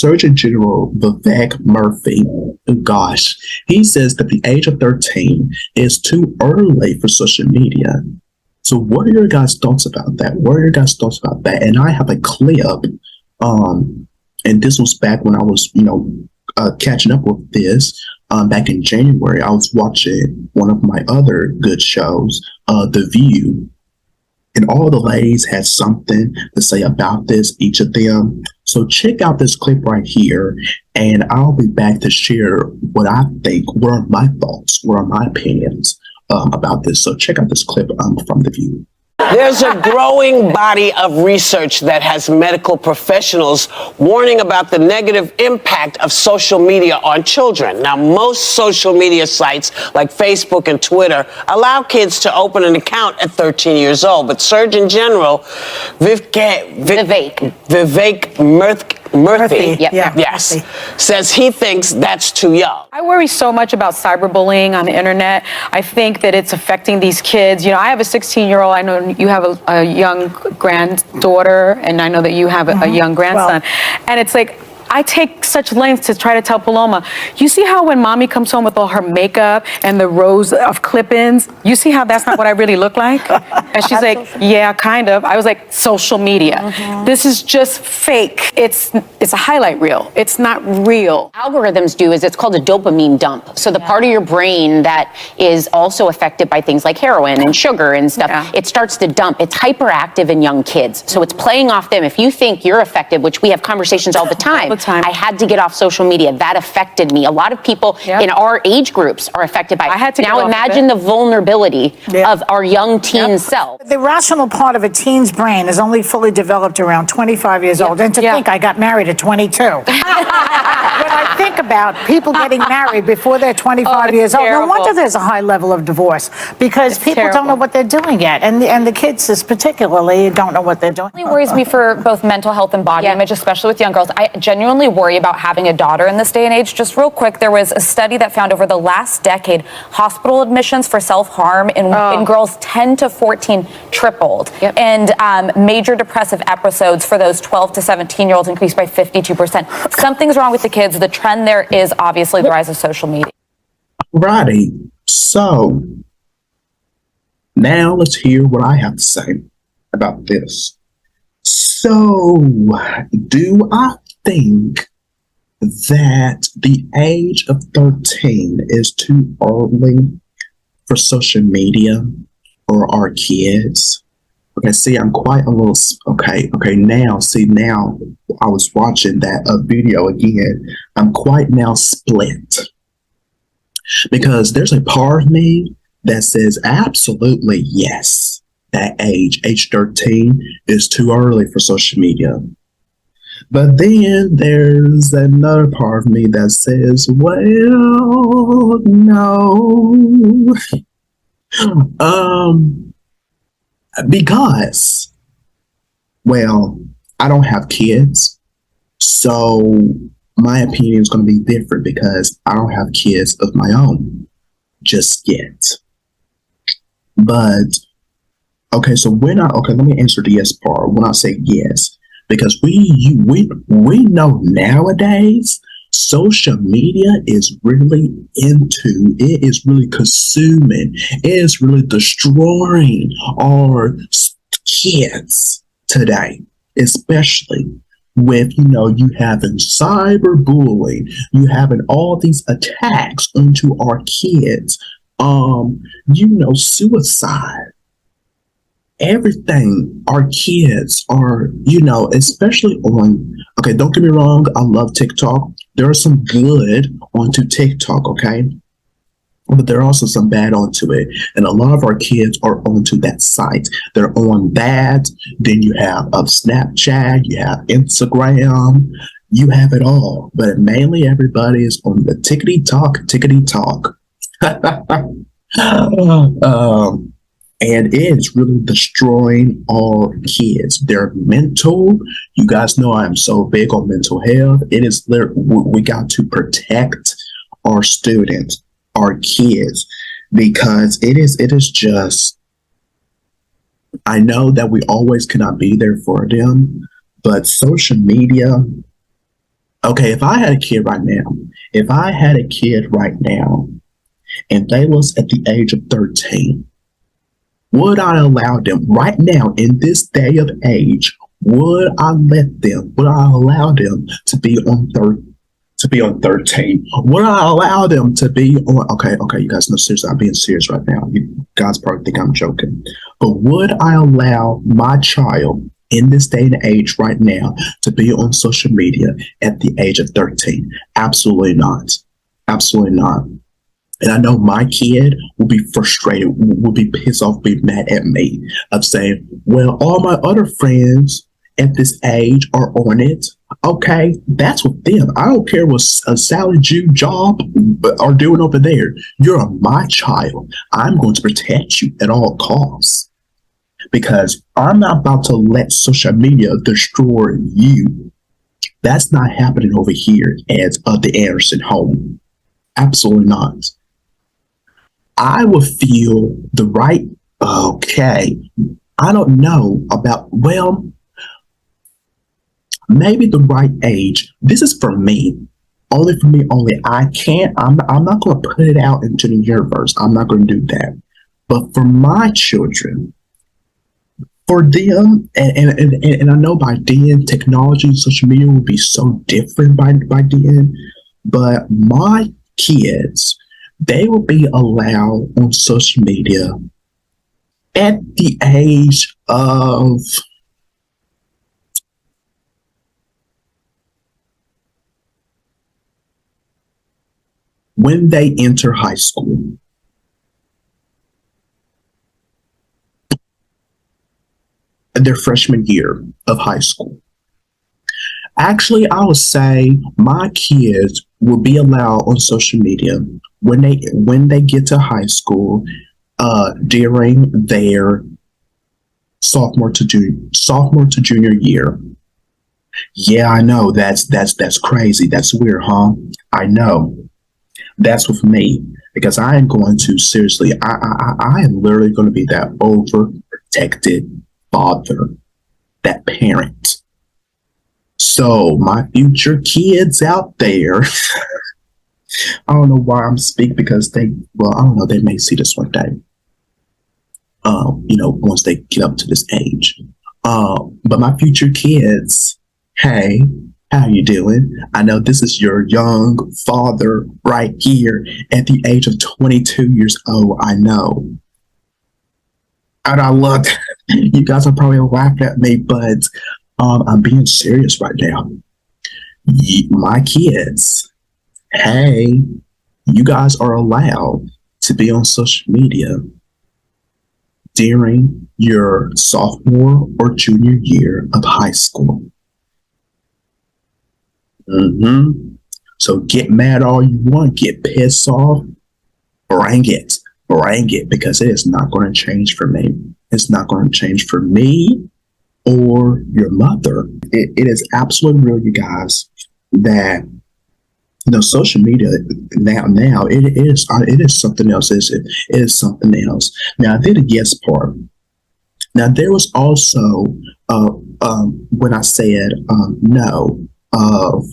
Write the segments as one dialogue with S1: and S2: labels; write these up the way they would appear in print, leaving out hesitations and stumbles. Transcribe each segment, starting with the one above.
S1: Surgeon General Vivek Murthy, gosh, he says that the age of 13 is too early for social media. So what are your guys' thoughts about that? What are your guys' thoughts about that? And I have a clip, and this was back when I was, catching up with this. Back in January, I was watching one of my other good shows, The View, and all the ladies had something to say about this, each of them. So check out this clip right here, and I'll be back to share what I think, what are my thoughts, what are my opinions about this. So check out this clip from The View.
S2: There's a growing body of research that has medical professionals warning about the negative impact of social media on children. Now, most social media sites like Facebook and Twitter allow kids to open an account at 13 years old, but Surgeon General Vivek Murthy, yes, says he thinks that's too young.
S3: I worry so much about cyberbullying on the internet. I think that it's affecting these kids. I have a 16-year-old. I know you have a young granddaughter, and I know that you have a young grandson. And it's like, I take such lengths to try to tell Paloma, you see how when mommy comes home with all her makeup and the rows of clip-ins, you see how that's not what I really look like? And she's like, yeah, kind of. I was like, social media. This is just fake. It's a highlight reel. It's not real.
S4: Algorithms do is it's called a dopamine dump. So the part of your brain that is also affected by things like heroin and sugar and stuff, it starts to dump. It's hyperactive in young kids. So it's playing off them. If you think you're affected, which we have conversations all the time, I had to get off social media. That affected me. A lot of people in our age groups are affected by it.
S3: I had to
S4: now imagine the vulnerability of our young teen self.
S5: The rational part of a teen's brain is only fully developed around 25 years old. And to think I got married at 22. When I think about people getting married before they're 25 years old, no wonder there's a high level of divorce, because people don't know what they're doing yet. And the kids particularly don't know what they're doing.
S6: It really worries me for both mental health and body image, especially with young girls. I genuinely worry about having a daughter in this day and age. Just real quick, there was a study that found over the last decade, hospital admissions for self-harm in girls 10 to 14 tripled. And major depressive episodes for those 12 to 17-year-olds increased by 52%. Something's wrong with the kids. The trend there is obviously the rise of social media.
S1: Righty. So now let's hear what I have to say about this. So do I think that the age of 13 is too early for social media or our kids? Okay, see, I'm quite a little, now I was watching that video again. I'm quite now split, because there's a part of me that says absolutely yes, that age 13 is too early for social media. But then there's another part of me that says, well, no. Because, well, I don't have kids, so my opinion is going to be different because I don't have kids of my own just yet. But, so let me answer the yes part. When I say yes, because we know nowadays social media is really it is really consuming, it is really destroying our kids today, especially with you having cyberbullying, you having all these attacks onto our kids, suicide. Everything our kids are, especially on, don't get me wrong, I love TikTok. There are some good onto TikTok, but there are also some bad onto it. And a lot of our kids are onto that site. They're on that. Then you have Snapchat, you have Instagram, you have it all. But mainly everybody is on the tickety talk. And it is really destroying our kids. Their mental, you guys know I'm so big on mental health. It is, we got to protect our students, our kids, because it is just, I know that we always cannot be there for them, but social media, Okay, if I had a kid right now, and they was at the age of 13, would I allow them right now in this day of age? Would I allow them to be on 13? Would I allow them to be on? Okay, you guys know seriously, I'm being serious right now. You guys probably think I'm joking, but would I allow my child in this day and age right now to be on social media at the age of 13? Absolutely not. Absolutely not. And I know my kid will be frustrated, will be pissed off, be mad at me of saying, well, all my other friends at this age are on it. Okay, that's with them. I don't care what a Sally Jew job are doing over there. You're my child. I'm going to protect you at all costs because I'm not about to let social media destroy you. That's not happening over here at the Anderson home. Absolutely not. I would feel the right, okay, I don't know about, well, maybe the right age. This is for me, only for me, only. I'm not going to put it out into the universe. I'm not going to do that. But for my children, for them, and I know by then, technology, social media will be so different by then, but my kids, they will be allowed on social media at the age of when they enter high school. Their freshman year of high school. Actually, I would say my kids will be allowed on social media when they get to high school during their sophomore to junior year. Yeah, I know that's crazy. That's weird, huh? I know. That's with me because I am going to seriously. I am literally going to be that overprotected father, that parent. So my future kids out there, I don't know why I'm speaking because I don't know, they may see this one day. Once they get up to this age. But my future kids, hey, how you doing? I know this is your young father right here at the age of 22 years old. I know. And I look, you guys are probably laughing at me, but I'm being serious right now. My kids, hey, you guys are allowed to be on social media during your sophomore or junior year of high school. So get mad all you want, get pissed off, bring it, because it is not going to change for me. It's not going to change for me or your mother. It is absolutely real, you guys, that social media now it is something else. It is something else. Now I did a yes part. Now there was also when I said no of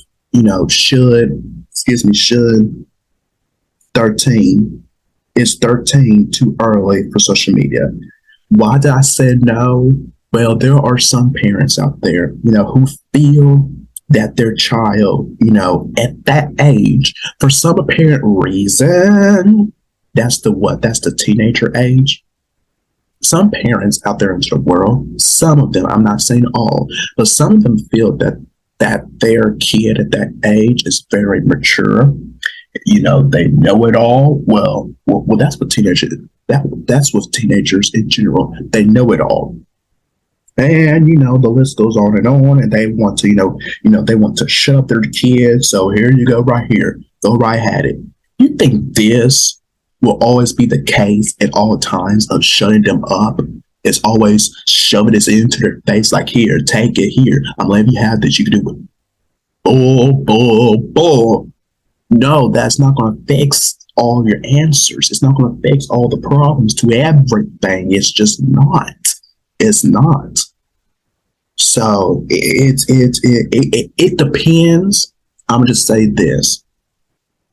S1: should 13 is 13 too early for social media? Why did I say no? Well, there are some parents out there, who feel that their child, at that age, for some apparent reason, that's the teenager age. Some parents out there into the world, some of them, I'm not saying all, but some of them feel that their kid at that age is very mature. They know it all. Well, that's what teenagers. That's with teenagers in general. They know it all, and the list goes on, and they want to, they want to shut up their kids. So here you go, right here, go right at it. You think this will always be the case at all times of shutting them up? It's always shoving this into their face, like, here, take it, here. I'm letting you have this. You can do it. Bull. No, that's not going to fix all your answers. It's not going to fix all the problems to everything. It's just not. It's not. So it depends. I'm going to just say this,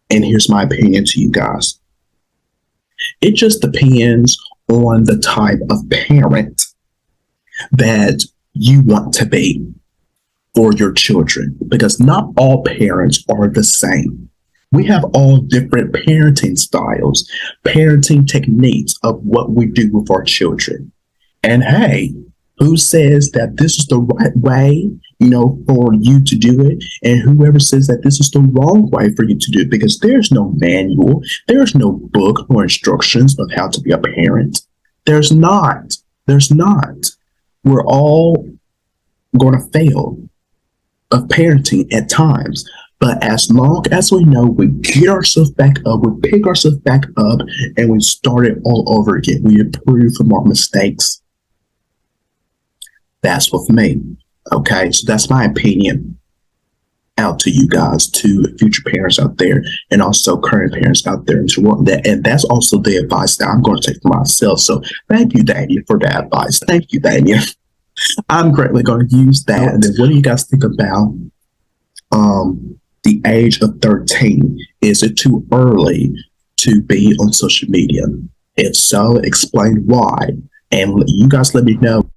S1: and here's my opinion to you guys. It just depends on the type of parent that you want to be for your children, because not all parents are the same. We have all different parenting styles, parenting techniques of what we do with our children. And hey, who says that this is the right way, for you to do it? And whoever says that this is the wrong way for you to do it, because there's no manual, there's no book or instructions of how to be a parent. There's not. We're all going to fail of parenting at times. But as long as we know, we get ourselves back up, we pick ourselves back up, and we start it all over again. We improve from our mistakes. That's with me. Okay, so that's my opinion out to you guys, to future parents out there, and also current parents out there. And that's also the advice that I'm going to take for myself. So thank you, Damian, for that advice. Thank you, Damian. I'm greatly going to use that. And then what do you guys think about the age of 13? Is it too early to be on social media? If so, explain why. And you guys let me know.